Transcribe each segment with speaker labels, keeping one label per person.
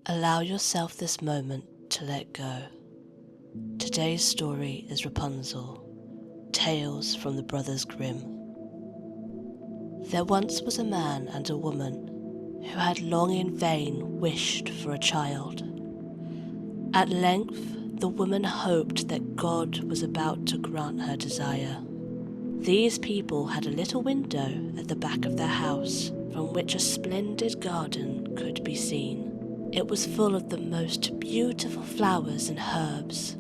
Speaker 1: Allow yourself this moment to let go. Today's story is Rapunzel, Tales from the Brothers Grimm. There once was a man and a woman who had long in vain wished for a child. At length, the woman hoped that God was about to grant her desire. These people had a little window at the back of their house from which a splendid garden could be seen. It was full of the most beautiful flowers and herbs.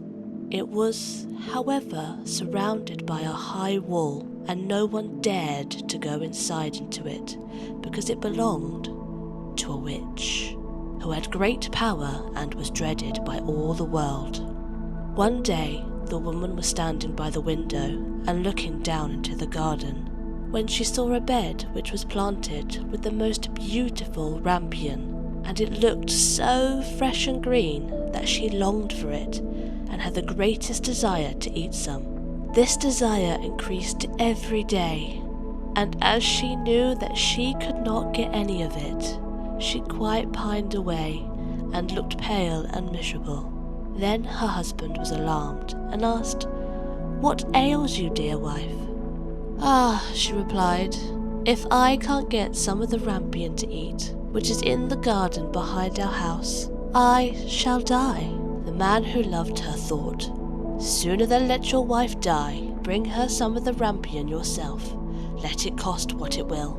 Speaker 1: It was, however, surrounded by a high wall, and no one dared to go inside into it because it belonged to a witch who had great power and was dreaded by all the world. One day, the woman was standing by the window and looking down into the garden when she saw a bed which was planted with the most beautiful rampion, and it looked so fresh and green that she longed for it and had the greatest desire to eat some. This desire increased every day, and as she knew that she could not get any of it, she quite pined away and looked pale and miserable. Then her husband was alarmed and asked, "What ails you, dear wife?" "Ah," she replied, "if I can't get some of the rampion to eat, which is in the garden behind our house, I shall die." The man who loved her thought, "Sooner than let your wife die, bring her some of the rampion yourself, let it cost what it will."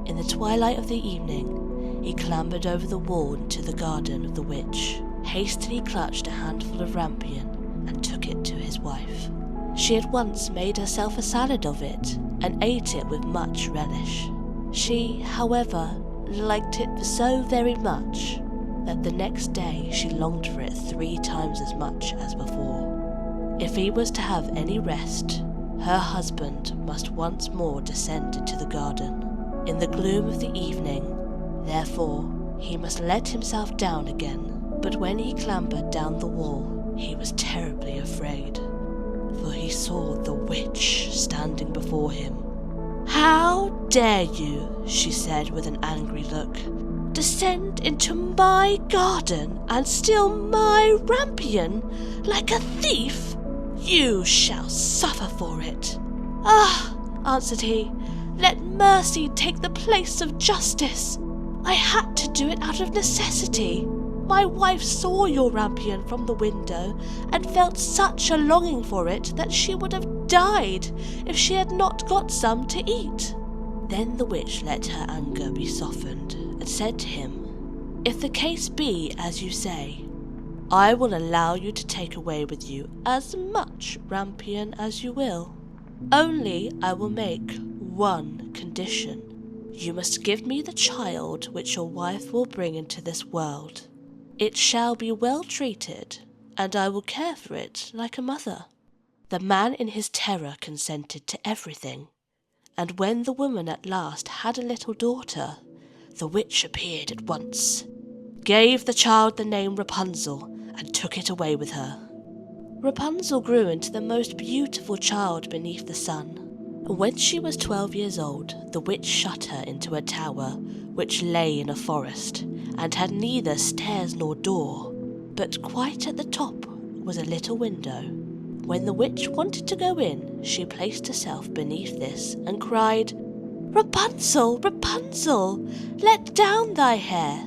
Speaker 1: In the twilight of the evening, he clambered over the wall into the garden of the witch, hastily clutched a handful of rampion, and took it to his wife. She at once made herself a salad of it, and ate it with much relish. She, however, liked it so very much that the next day she longed for it 3 times as much as before. If he was to have any rest, her husband must once more descend into the garden. In the gloom of the evening, therefore, he must let himself down again. But when he clambered down the wall, he was terribly afraid, for he saw the witch standing before him. "How dare you," she said with an angry look, "descend into my garden and steal my rampion like a thief? You shall suffer for it." "Ah," answered he, "let mercy take the place of justice. I had to do it out of necessity. My wife saw your rampion from the window and felt such a longing for it that she would have died if she had not got some to eat." Then the witch let her anger be softened and said to him, "If the case be as you say, I will allow you to take away with you as much rampion as you will. Only I will make one condition. You must give me the child which your wife will bring into this world. It shall be well treated, and I will care for it like a mother." The man in his terror consented to everything, and when the woman at last had a little daughter, the witch appeared at once, gave the child the name Rapunzel, and took it away with her. Rapunzel grew into the most beautiful child beneath the sun. When she was 12 years old, the witch shut her into a tower which lay in a forest, and had neither stairs nor door, but quite at the top was a little window. When the witch wanted to go in, she placed herself beneath this and cried, "Rapunzel, Rapunzel, let down thy hair."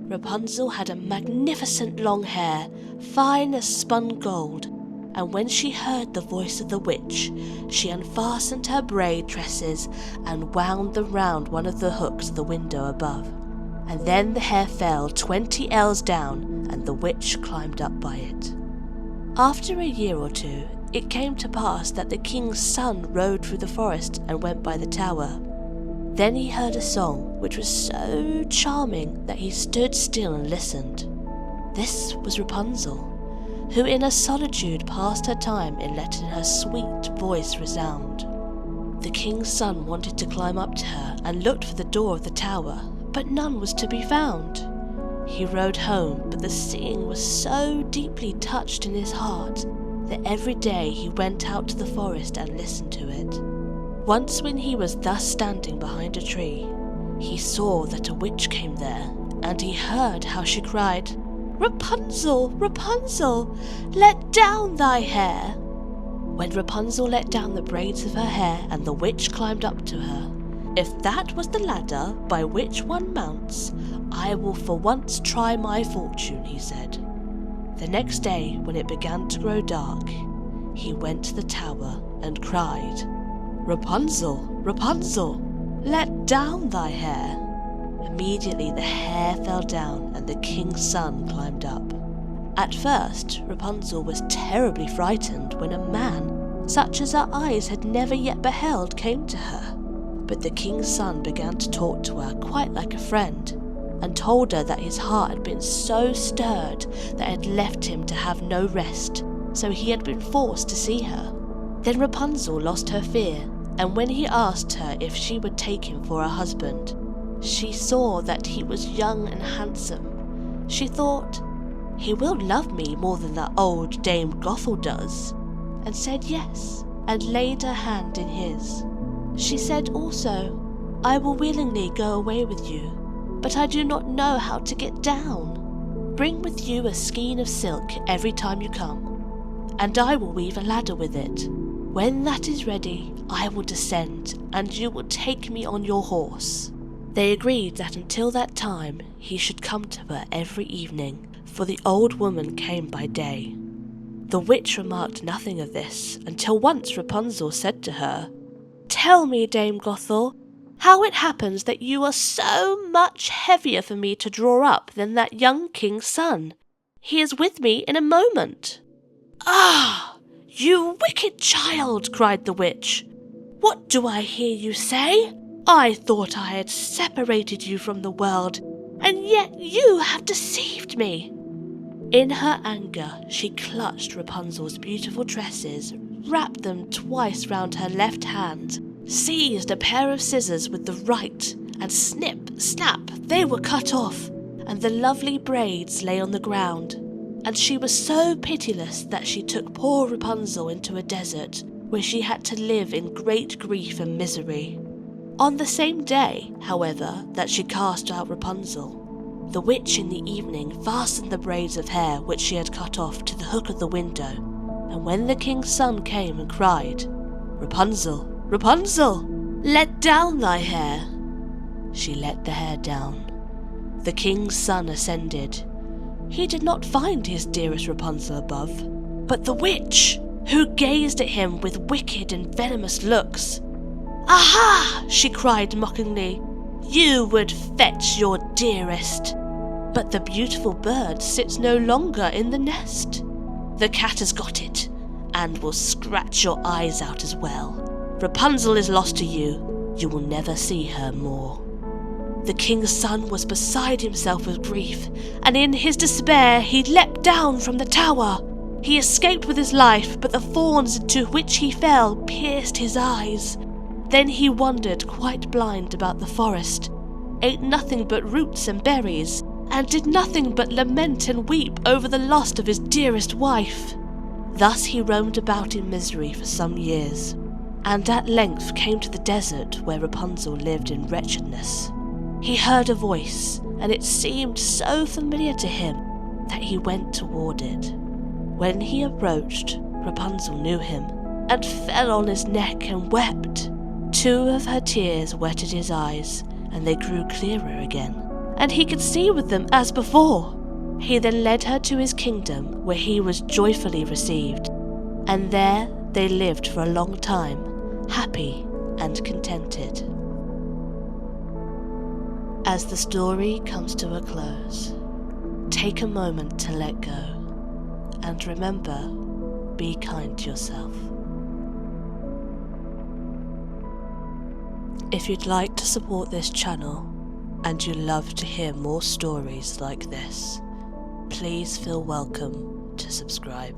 Speaker 1: Rapunzel had a magnificent long hair, fine as spun gold, and when she heard the voice of the witch, she unfastened her braid tresses and wound them round one of the hooks of the window above. And then the hair fell 20 ells down, and the witch climbed up by it. After a year or 2, it came to pass that the king's son rode through the forest and went by the tower. Then he heard a song which was so charming that he stood still and listened. This was Rapunzel, who in her solitude passed her time in letting her sweet voice resound. The king's son wanted to climb up to her and looked for the door of the tower, but none was to be found. He rode home, but the singing was so deeply touched in his heart that every day he went out to the forest and listened to it. Once when he was thus standing behind a tree, he saw that a witch came there and he heard how she cried, "Rapunzel, Rapunzel, let down thy hair." When Rapunzel let down the braids of her hair and the witch climbed up to her, "If that was the ladder by which one mounts, I will for once try my fortune," he said. The next day, when it began to grow dark, he went to the tower and cried, "Rapunzel, Rapunzel, let down thy hair." Immediately the hair fell down and the king's son climbed up. At first, Rapunzel was terribly frightened when a man, such as her eyes had never yet beheld, came to her. But the king's son began to talk to her quite like a friend, and told her that his heart had been so stirred that it had left him to have no rest, so he had been forced to see her. Then Rapunzel lost her fear, and when he asked her if she would take him for a husband, she saw that he was young and handsome. She thought, "He will love me more than that old Dame Gothel does," and said yes, and laid her hand in his. She said also, "I will willingly go away with you, but I do not know how to get down. Bring with you a skein of silk every time you come, and I will weave a ladder with it. When that is ready, I will descend, and you will take me on your horse." They agreed that until that time he should come to her every evening, for the old woman came by day. The witch remarked nothing of this until once Rapunzel said to her, "Tell me, Dame Gothel, how it happens that you are so much heavier for me to draw up than that young king's son. He is with me in a moment." "Ah, you wicked child," cried the witch. "What do I hear you say? I thought I had separated you from the world, and yet you have deceived me." In her anger, she clutched Rapunzel's beautiful tresses, wrapped them twice round her left hand, seized a pair of scissors with the right, and snip, snap, they were cut off, and the lovely braids lay on the ground. And she was so pitiless that she took poor Rapunzel into a desert, where she had to live in great grief and misery. On the same day, however, that she cast out Rapunzel, the witch in the evening fastened the braids of hair which she had cut off to the hook of the window, and when the king's son came and cried, "Rapunzel, Rapunzel, let down thy hair," she let the hair down. The king's son ascended. He did not find his dearest Rapunzel above, but the witch, who gazed at him with wicked and venomous looks. "Aha!" she cried mockingly. "You would fetch your dearest, but the beautiful bird sits no longer in the nest. The cat has got it, and will scratch your eyes out as well. Rapunzel is lost to you. You will never see her more." The king's son was beside himself with grief, and in his despair he leapt down from the tower. He escaped with his life, but the thorns into which he fell pierced his eyes. Then he wandered quite blind about the forest, ate nothing but roots and berries, and did nothing but lament and weep over the loss of his dearest wife. Thus he roamed about in misery for some years, and at length came to the desert where Rapunzel lived in wretchedness. He heard a voice, and it seemed so familiar to him that he went toward it. When he approached, Rapunzel knew him, and fell on his neck and wept. 2 of her tears wetted his eyes, and they grew clearer again, and he could see with them as before. He then led her to his kingdom, where he was joyfully received, and there they lived for a long time, happy and contented. As the story comes to a close, take a moment to let go, and remember, be kind to yourself. If you'd like to support this channel, and you love to hear more stories like this, please feel welcome to subscribe.